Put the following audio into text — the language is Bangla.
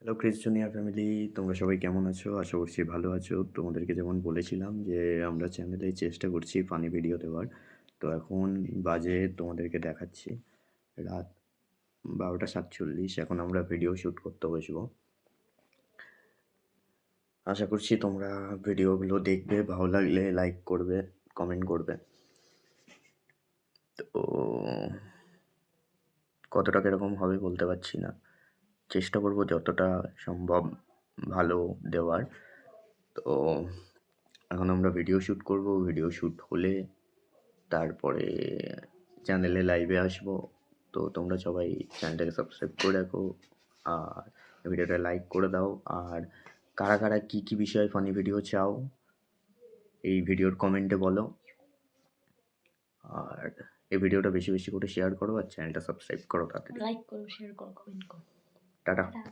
হ্যালো ক্রিস জুনিয়র ফ্যামিলি, তোমরা সবাই কেমন আছো? আশা করছি ভালো আছো। তোমাদেরকে যেমন বলেছিলাম যে আমরা চ্যানেলে চেষ্টা করছি ফানি ভিডিও দেওয়ার। তো এখন বাজে তোমাদেরকে দেখাচ্ছি রাত 12:47। এখন আমরা ভিডিও শ্যুট করতে বসবো। আশা করছি তোমরা ভিডিওগুলো দেখবে, ভালো লাগলে লাইক করবে, কমেন্ট করবে। তো কতটা কীরকম হবে বলতে পারছি না। চেষ্টা করব যতটা সম্ভব ভালো দেওয়ার। তো এখন আমরা ভিডিও শ্যুট করব। ভিডিও শ্যুট হলে তারপরে চ্যানেলে লাইভে আসবো। তো তোমরা সবাই চ্যানেলটাকে সাবস্ক্রাইব করে রাখো আর ভিডিওটা লাইক করে দাও। আর কারা কারা কী কী বিষয়ে ফানি ভিডিও চাও এই ভিডিওর কমেন্টে বলো। আর এই ভিডিওটা বেশি বেশি করে শেয়ার করো আর চ্যানেলটা সাবস্ক্রাইব করো তাড়াতাড়ি। লাইক করো, শেয়ার করো, কমেন্ট করো। টাটা। টাটা।